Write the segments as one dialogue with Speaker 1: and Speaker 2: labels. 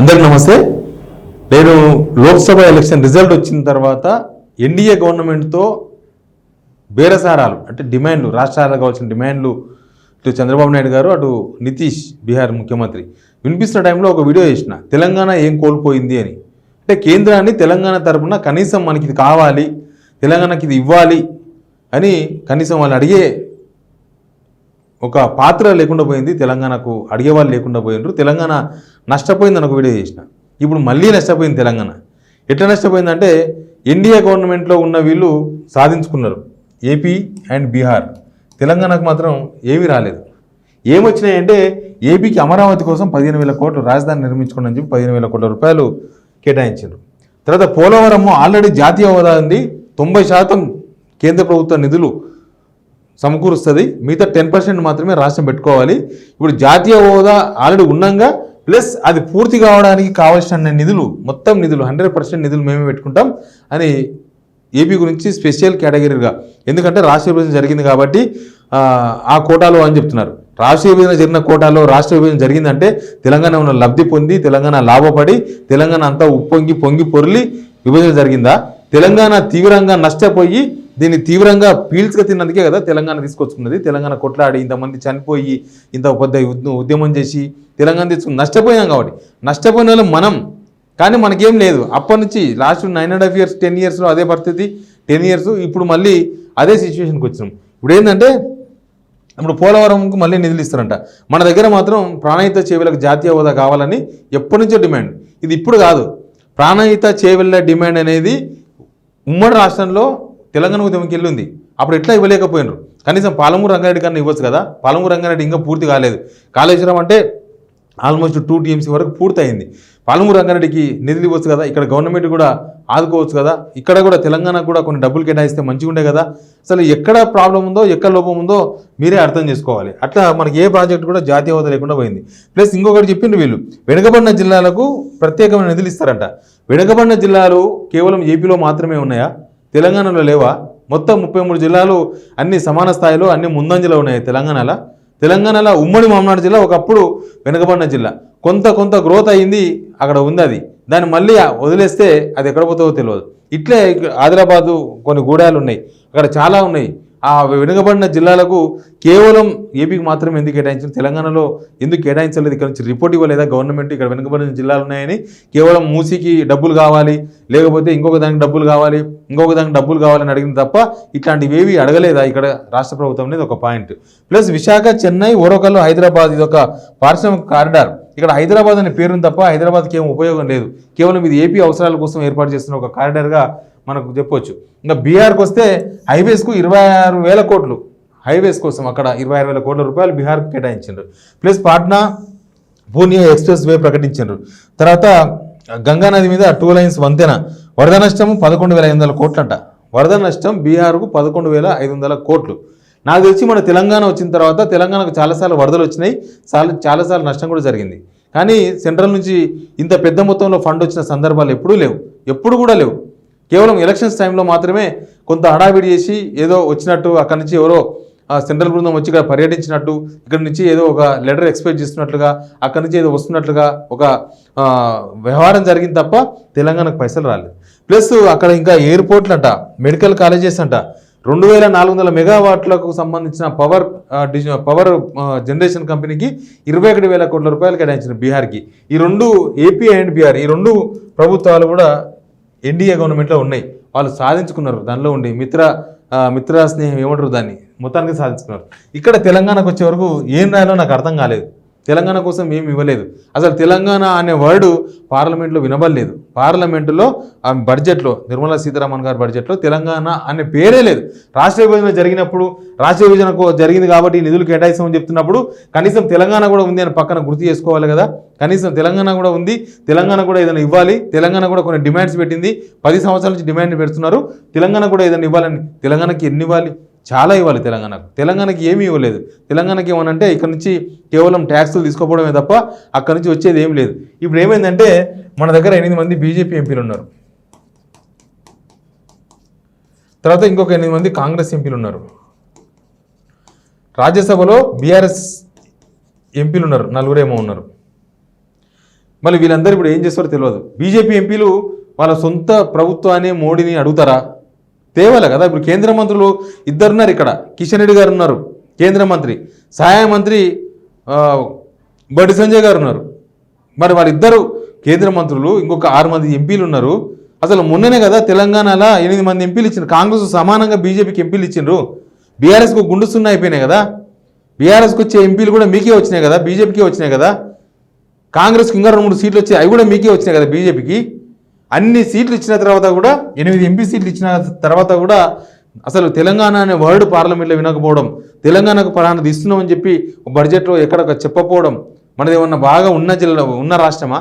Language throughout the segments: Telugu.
Speaker 1: అందరికి నమస్తే. నేను లోక్సభ ఎలక్షన్ రిజల్ట్ వచ్చిన తర్వాత ఎన్డీఏ గవర్నమెంట్తో బేరసారాలు అంటే డిమాండ్లు, రాష్ట్రాలకు కావాల్సిన డిమాండ్లు ఇటు చంద్రబాబు నాయుడు గారు అటు నితీష్ బీహార్ ముఖ్యమంత్రి వినిపిస్తున్న టైంలో ఒక వీడియో చేసిన, తెలంగాణ ఏం కోల్పోయింది అని. అంటే కేంద్రాన్ని తెలంగాణ తరఫున కనీసం మనకి ఇది కావాలి, తెలంగాణకి ఇది ఇవ్వాలి అని కనీసం వాళ్ళు అడిగే ఒక పాత్ర లేకుండా పోయింది. తెలంగాణకు అడిగే వాళ్ళు లేకుండా పోయినారు. తెలంగాణ నష్టపోయిందని ఒక వీడియో చేసిన. ఇప్పుడు మళ్ళీ నష్టపోయింది తెలంగాణ. ఎట్లా నష్టపోయిందంటే ఎన్డీఏ గవర్నమెంట్లో ఉన్న వీళ్ళు సాధించుకున్నారు ఏపీ అండ్ బీహార్. తెలంగాణకు మాత్రం ఏమీ రాలేదు. ఏమొచ్చినాయంటే ఏపీకి అమరావతి కోసం 15,000 కోట్లు రాజధాని నిర్మించుకోండి అని చెప్పి 15,000 కోట్ల రూపాయలు కేటాయించారు. తర్వాత పోలవరం ఆల్రెడీ జాతీయ హోదా ఉంది, 90% కేంద్ర ప్రభుత్వ నిధులు సమకూరుస్తుంది, మిగతా 10% మాత్రమే రాష్ట్రం పెట్టుకోవాలి. ఇప్పుడు జాతీయ హోదా ఆల్రెడీ ఉన్నాగా ప్లస్ అది పూర్తి కావడానికి కావాల్సిన నిధులు, మొత్తం నిధులు 100% నిధులు మేమే పెట్టుకుంటాం అని ఏపీ గురించి స్పెషల్ కేటగిరీగా, ఎందుకంటే రాష్ట్ర విభజన జరిగింది కాబట్టి ఆ కోటాలో అని చెప్తున్నారు. రాష్ట్ర విభజన జరిగిన కోటాలో రాష్ట్ర విభజన జరిగిందంటే తెలంగాణ ఉన్న లబ్ధి పొంది, తెలంగాణ లాభపడి, తెలంగాణ అంతా ఉప్పొంగి పొంగి పొర్లి విభజన జరిగిందా? తెలంగాణ తీవ్రంగా నష్టపోయి దీన్ని తీవ్రంగా పీల్చుక తిన్నందుకే కదా తెలంగాణ తీసుకొచ్చుకున్నది. తెలంగాణ కొట్లాడి ఇంతమంది చనిపోయి ఇంత పెద్ద ఉద్యమం చేసి తెలంగాణ తీసుకుని నష్టపోయాం కాబట్టి, నష్టపోయిన వాళ్ళు మనం, కానీ మనకేం లేదు. అప్పటి నుంచి లాస్ట్ 9.5 years 10 yearsలో అదే పరిస్థితి, 10 years ఇప్పుడు మళ్ళీ అదే సిచ్యువేషన్కి వచ్చినాం. ఇప్పుడు ఏంటంటే ఇప్పుడు పోలవరంకు మళ్ళీ నిధులు ఇస్తారంట. మన దగ్గర మాత్రం ప్రాణహిత చేవెళ్ళకు జాతీయ హోదా కావాలని ఎప్పటి నుంచో డిమాండ్. ఇది ఇప్పుడు కాదు, ప్రాణహిత చేవెళ్ళ డిమాండ్ అనేది ఉమ్మడి రాష్ట్రంలో తెలంగాణ ఉద్యమంకి వెళ్ళింది. అప్పుడు ఎట్లా ఇవ్వలేకపోయినారు? కనీసం పాలమూరు రంగారెడ్డి కన్నా ఇవ్వచ్చు కదా. పాలమూరు రంగారెడ్డి ఇంకా పూర్తి కాలేదు. కాళేశ్వరం అంటే ఆల్మోస్ట్ 2 TMC వరకు పూర్తయింది. పాలమూరు రంగారెడ్డికి నిధులు ఇవ్వచ్చు కదా, ఇక్కడ గవర్నమెంట్ కూడా ఆదుకోవచ్చు కదా, ఇక్కడ కూడా తెలంగాణకు కూడా కొన్ని డబ్బులు కేటాయిస్తే మంచిగా ఉండే కదా. అసలు ఎక్కడ ప్రాబ్లం ఉందో, ఎక్కడ లోపం ఉందో మీరే అర్థం చేసుకోవాలి. అట్లా మనకి ఏ ప్రాజెక్ట్ కూడా జాతీయ హోదా లేకుండా పోయింది. ప్లస్ ఇంకొకటి చెప్పిండ్రు వీళ్ళు, వెనుకబడిన జిల్లాలకు ప్రత్యేకమైన నిధులు ఇస్తారంట. వెనుకబడిన జిల్లాలు కేవలం ఏపీలో మాత్రమే ఉన్నాయా? తెలంగాణలో లేవా? మొత్తం 33 జిల్లాలు అన్ని సమాన స్థాయిలో అన్ని ముందంజలో ఉన్నాయి తెలంగాణలో ఉమ్మడి మహబూబ్నగర్ జిల్లా ఒకప్పుడు వెనుకబడిన జిల్లా, కొంత గ్రోత్ అయింది, అక్కడ ఉంది. అది దాన్ని మళ్ళీ వదిలేస్తే అది ఎక్కడ పోతుందో తెలియదు. ఇట్లే ఆదిలాబాదు కొన్ని గూడాలు ఉన్నాయి, అక్కడ చాలా ఉన్నాయి. ఆ వెనుకబడిన జిల్లాలకు కేవలం ఏపీకి మాత్రమే ఎందుకు కేటాయించారు, తెలంగాణలో ఎందుకు కేటాయించలేదు? ఇక్కడ నుంచి రిపోర్ట్ ఇవ్వలేదా గవర్నమెంట్ ఇక్కడ వెనుకబడిన జిల్లాలు ఉన్నాయని? కేవలం మూసీకి డబ్బులు కావాలి, లేకపోతే ఇంకొక దానికి డబ్బులు కావాలి, ఇంకొక దానికి డబ్బులు కావాలని అడిగింది తప్ప ఇట్లాంటివి ఏవి అడగలేదా ఇక్కడ రాష్ట్ర ప్రభుత్వం అనేది ఒక పాయింట్. ప్లస్ విశాఖ, చెన్నై, ఓరకల్లు, హైదరాబాద్ ఇది ఒక పారిశ్రామిక కారిడార్. ఇక్కడ హైదరాబాద్ అనే పేరుంది తప్ప హైదరాబాద్కి ఏం ఉపయోగం లేదు. కేవలం ఇది ఏపీ అవసరాల కోసం ఏర్పాటు చేస్తున్న ఒక కారిడార్గా మనకు చెప్పొచ్చు. ఇంకా బీహార్కి వస్తే హైవేస్కు 26,000 కోట్లు, హైవేస్ కోసం అక్కడ 26,000 కోట్ల రూపాయలు బీహార్కు కేటాయించారు. Plus Patna Pune express way ప్రకటించారు. తర్వాత గంగానది మీద 2 lanes వంతెన, వరద నష్టం 11,500 కోట్లంట. వరద నష్టం బీహార్కు 11,500 కోట్లు. నాకు తెలిసి మన తెలంగాణ వచ్చిన తర్వాత తెలంగాణకు చాలాసార్లు వరదలు వచ్చినాయి, చాలాసార్లు నష్టం కూడా జరిగింది. కానీ సెంట్రల్ నుంచి ఇంత పెద్ద మొత్తంలో ఫండ్ వచ్చిన సందర్భాలు ఎప్పుడు కూడా లేవు. కేవలం ఎలక్షన్స్ టైంలో మాత్రమే కొంత హడావిడి చేసి ఏదో వచ్చినట్టు, అక్కడి నుంచి ఎవరో సెంట్రల్ బృందం వచ్చి ఇక్కడ పర్యటించినట్టు, ఇక్కడ నుంచి ఏదో ఒక లెటర్ ఎక్స్పెక్ట్ చేస్తున్నట్లుగా, అక్కడి నుంచి ఏదో వస్తున్నట్లుగా ఒక వ్యవహారం జరిగింది తప్ప తెలంగాణకు పైసలు రాలేదు. ప్లస్ అక్కడ ఇంకా ఎయిర్పోర్ట్లు అంట, మెడికల్ కాలేజెస్ అంట, 2,400 మెగావాట్లకు సంబంధించిన పవర్ జనరేషన్ కంపెనీకి 21,000 కోట్ల రూపాయలు కేటాయించిన బీహార్కి. ఈ రెండు ఏపీ అండ్ బీహార్, ఈ రెండు ప్రభుత్వాలు కూడా ఎన్డీఏ గవర్నమెంట్లో ఉన్నాయి. వాళ్ళు సాధించుకున్నారు, దానిలో ఉండి మిత్ర స్నేహం ఏమంటారు దాన్ని, మొత్తానికి సాధించుకున్నారు. ఇక్కడ తెలంగాణకు వచ్చే వరకు ఏం రాయాలో నాకు అర్థం కాలేదు. తెలంగాణ కోసం ఏమి ఇవ్వలేదు. అసలు తెలంగాణ అనే వర్డ్ పార్లమెంట్లో వినబడలేదు. పార్లమెంటులో బడ్జెట్లో, నిర్మలా సీతారామన్ గారి బడ్జెట్లో తెలంగాణ అనే పేరే లేదు. రాష్ట్ర విభజన జరిగినప్పుడు, రాష్ట్ర విభజనకు జరిగింది కాబట్టి నిధులు కేటాయిస్తామని చెప్తున్నప్పుడు కనీసం తెలంగాణ కూడా ఉంది అని పక్కన గుర్తు చేసుకోవాలి కదా. కనీసం తెలంగాణ కూడా ఉంది, తెలంగాణ కూడా ఏదైనా ఇవ్వాలి. తెలంగాణ కూడా కొన్ని డిమాండ్స్ పెట్టింది, 10 సంవత్సరాల నుంచి డిమాండ్ పెడుతున్నారు. తెలంగాణ కూడా ఏదైనా ఇవ్వాలని, తెలంగాణకి ఎన్ని ఇవ్వాలి? చాలా ఇవ్వాలి. తెలంగాణకి ఏమీ ఇవ్వలేదు. తెలంగాణకి ఏమనంటే ఇక్కడ నుంచి కేవలం ట్యాక్సులు తీసుకోవడమే తప్ప అక్కడి నుంచి వచ్చేది ఏం లేదు. ఇప్పుడు ఏమైందంటే మన దగ్గర 8 మంది బీజేపీ ఎంపీలు ఉన్నారు, తర్వాత ఇంకొక 8 మంది కాంగ్రెస్ ఎంపీలు ఉన్నారు. రాజ్యసభలో బీఆర్ఎస్ ఎంపీలు ఉన్నారు, 4 ఏమో ఉన్నారు. మళ్ళీ వీళ్ళందరూ ఇప్పుడు ఏం చేస్తారో తెలియదు. బీజేపీ ఎంపీలు వాళ్ళ సొంత ప్రభుత్వాన్ని మోడీని అడుగుతారా? తేవాలి కదా. ఇప్పుడు కేంద్ర మంత్రులు ఇద్దరున్నారు ఇక్కడ. కిషన్ రెడ్డి గారు ఉన్నారు కేంద్ర మంత్రి, సహాయ మంత్రి బండి సంజయ్ గారు ఉన్నారు. మరి వాళ్ళిద్దరు కేంద్ర మంత్రులు, ఇంకొక 6 మంది ఎంపీలు ఉన్నారు. అసలు మొన్ననే కదా తెలంగాణలో 8 మంది ఎంపీలు ఇచ్చిండ్రు. కాంగ్రెస్ సమానంగా బీజేపీకి ఎంపీలు ఇచ్చిండ్రు. బీఆర్ఎస్కు గుండు సున్నా అయిపోయినాయి కదా. బీఆర్ఎస్కి వచ్చే ఎంపీలు కూడా మీకే వచ్చినాయి కదా, బీజేపీకి వచ్చినాయి కదా. కాంగ్రెస్కి ఇంకా 2-3 సీట్లు వచ్చాయి, అవి కూడా మీకే వచ్చినాయి కదా బీజేపీకి. అన్ని సీట్లు ఇచ్చిన తర్వాత కూడా 8 ఎంపీ సీట్లు ఇచ్చిన తర్వాత కూడా అసలు తెలంగాణ అనే వర్డ్ పార్లమెంట్లో వినకపోవడం, తెలంగాణకు పలానా ఇస్తున్నామని చెప్పి బడ్జెట్లో ఎక్కడ చెప్పకపోవడం. మనది ఏమన్నా బాగా ఉన్న జిల్లా ఉన్న రాష్ట్రమా?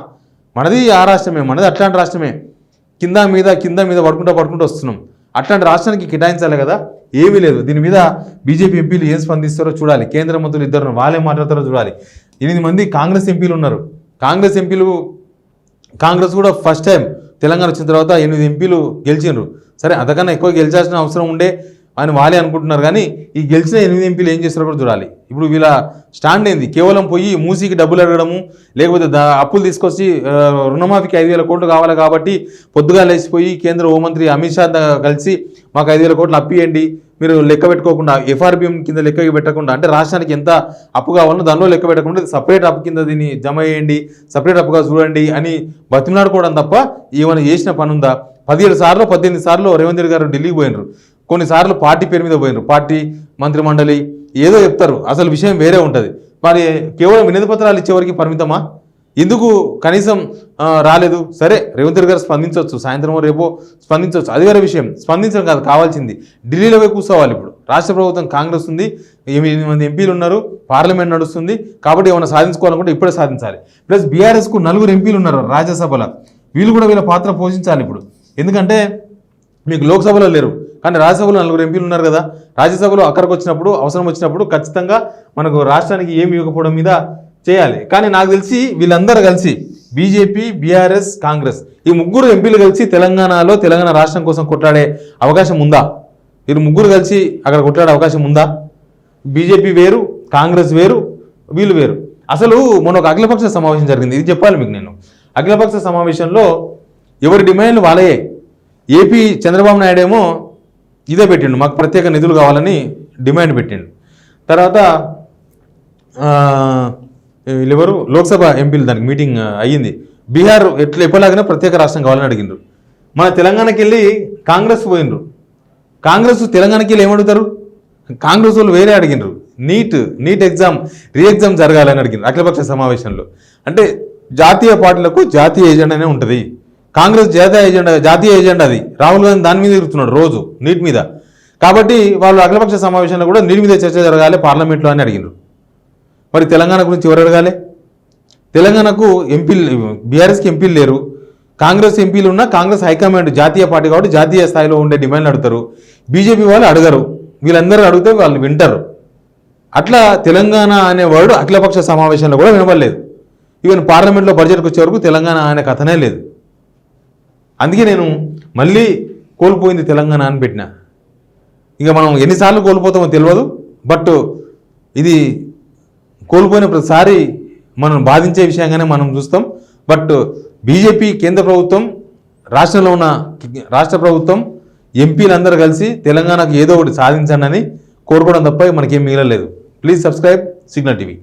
Speaker 1: మనది ఆ రాష్ట్రమే, మనది అట్లాంటి రాష్ట్రమే. కింద మీద పడుకుంటూ వస్తున్నాం. అట్లాంటి రాష్ట్రానికి కేటాయించాలి కదా, ఏమీ లేదు. దీని మీద బీజేపీ ఎంపీలు ఏం స్పందిస్తారో చూడాలి. కేంద్ర మంత్రులు ఇద్దరు వాళ్ళే మాట్లాడతారో చూడాలి. 8 మంది కాంగ్రెస్ ఎంపీలు ఉన్నారు. కాంగ్రెస్ కూడా ఫస్ట్ టైం తెలంగాణ వచ్చిన తర్వాత 8 ఎంపీలు గెలిచిండ్రు. సరే, అంతకన్నా ఎక్కువ గెలిచాల్సిన అవసరం ఉండే అని వాళ్ళే అనుకుంటున్నారు. కానీ ఈ గెలిచిన 8 ఎంపీలు ఏం చేస్తారో కూడా చూడాలి. ఇప్పుడు వీళ్ళ స్టాండ్ ఏంది? కేవలం పోయి మూసీకి డబ్బులు అడగడము, లేకపోతే అప్పులు తీసుకొచ్చి రుణమాఫీకి 5,000 కోట్లు కావాలి కాబట్టి పొద్దుగా లేచిపోయి కేంద్ర హోంమంత్రి అమిత్ షా కలిసి మాకు 5,000 కోట్లు అప్పియండి, మీరు లెక్క పెట్టుకోకుండా ఎఫ్ఆర్బిఎం కింద లెక్క పెట్టకుండా, అంటే రాష్ట్రానికి ఎంత అప్పు కావాలో దానిలో లెక్క పెట్టకుండా సపరేట్ అప్పు కింద దీన్ని జమ చేయండి, సపరేట్ అప్పుగా చూడండి అని బతిమలాడుకోవడం తప్ప ఏమైనా చేసిన పని ఉందా? 17 సార్లు 18 సార్లు రేవంత్ రెడ్డి గారు ఢిల్లీకి పోయినరు. కొన్నిసార్లు పార్టీ పేరు మీద పోయినరు, పార్టీ మంత్రి మండలి ఏదో చెప్తారు, అసలు విషయం వేరే ఉంటుంది. మరి కేవలం వినతి పత్రాలు ఇచ్చేవరకు పరిమితమా? ఎందుకు కనీసం రాలేదు? సరే, రేవంత్ రెడ్డి గారు స్పందించవచ్చు, సాయంత్రం రేపో స్పందించవచ్చు, అది వేరే విషయం. స్పందించడం కాదు కావాల్సింది, ఢిల్లీలో పోయి కూర్చోవాలి. ఇప్పుడు రాష్ట్ర ప్రభుత్వం కాంగ్రెస్ ఉంది, 8 మంది ఎంపీలు ఉన్నారు, పార్లమెంట్ నడుస్తుంది కాబట్టి ఏమైనా సాధించుకోవాలనుకుంటే ఇప్పుడే సాధించాలి. ప్లస్ బీఆర్ఎస్కు 4 ఎంపీలు ఉన్నారు రాజ్యసభలో, వీళ్ళు కూడా వీళ్ళ పాత్ర పోషించాలి ఇప్పుడు. ఎందుకంటే మీకు లోక్సభలో లేరు కానీ రాజ్యసభలో 4 ఎంపీలు ఉన్నారు కదా. రాజ్యసభలో అక్కడికి వచ్చినప్పుడు అవసరం వచ్చినప్పుడు ఖచ్చితంగా మనకు రాష్ట్రానికి ఏమి ఇవ్వకపోవడం మీద చేయాలి. కానీ నాకు తెలిసి వీళ్ళందరూ కలిసి బీజేపీ, బీఆర్ఎస్, కాంగ్రెస్ ఈ 3 ఎంపీలు కలిసి తెలంగాణ రాష్ట్రం కోసం కొట్లాడే అవకాశం ఉందా? వీళ్ళు 3 కలిసి అక్కడ కొట్లాడే అవకాశం ఉందా? బీజేపీ వేరు, కాంగ్రెస్ వేరు, వీళ్ళు వేరు. అసలు మొన్న ఒక అఖిలపక్ష సమావేశం జరిగింది, ఇది చెప్పాలి మీకు నేను. అఖిలపక్ష సమావేశంలో ఎవరి డిమాండ్లు వాళ్ళే. ఏపీ చంద్రబాబు నాయుడు ఏమో ఇదే పెట్టిండు, మాకు ప్రత్యేక నిధులు కావాలని డిమాండ్ పెట్టిండు. తర్వాత వీళ్ళెవరు లోక్సభ ఎంపీలు దానికి మీటింగ్ అయ్యింది. బీహార్ ఎప్పటిలాగానే ప్రత్యేక రాష్ట్రం కావాలని అడిగిండ్రు. మన తెలంగాణకి వెళ్ళి కాంగ్రెస్ పోయినరు. కాంగ్రెస్ తెలంగాణకి వెళ్ళి ఏమడుగుతారు? కాంగ్రెస్ వాళ్ళు వేరే అడిగినరు, నీట్ ఎగ్జామ్ ఎగ్జామ్ జరగాలని అడిగిండ్రు అఖిలపక్ష సమావేశంలో. అంటే జాతీయ పార్టీలకు జాతీయ ఎజెండానే ఉంటుంది. కాంగ్రెస్ జాతీయ ఎజెండా అది. రాహుల్ గాంధీ దాని మీద తిరుగుతున్నాడు రోజు, నీట్ మీద. కాబట్టి వాళ్ళు అఖిలపక్ష సమావేశంలో కూడా నీటి మీద చర్చ జరగాలి పార్లమెంట్లో అని అడిగినారు. మరి తెలంగాణ గురించి ఎవరు అడగాలి? తెలంగాణకు ఎంపీలు, బీఆర్ఎస్కి ఎంపీలు లేరు, కాంగ్రెస్ ఎంపీలు ఉన్నా కాంగ్రెస్ హైకమాండ్ జాతీయ పార్టీ కాబట్టి జాతీయ స్థాయిలో ఉండే డిమాండ్లు అడుగుతారు. బీజేపీ వాళ్ళు అడగరు, వీళ్ళందరూ అడిగితే వాళ్ళు వింటారు. అట్లా తెలంగాణ అనే వర్డ్ అఖిలపక్ష సమావేశంలో కూడా వినబడలేదు. ఈవెన్ పార్లమెంట్లో బడ్జెట్కి వచ్చే వరకు తెలంగాణ అనే కథనే లేదు. అందుకే నేను మళ్ళీ కోల్పోయింది తెలంగాణ అని పెట్టిన. ఇక మనం ఎన్నిసార్లు కోల్పోతామో తెలియదు, బట్ ఇది కోల్పోయిన ప్రతిసారి మనం బాధించే విషయంగానే మనం చూస్తాం. బట్ బీజేపీ కేంద్ర ప్రభుత్వం, రాష్ట్రంలో ఉన్న రాష్ట్ర ప్రభుత్వం, ఎంపీలందరూ కలిసి తెలంగాణకు ఏదో ఒకటి సాధించండి అని కోరుకోవడం తప్ప మనకేం మిగలలేదు. Please subscribe signal TV.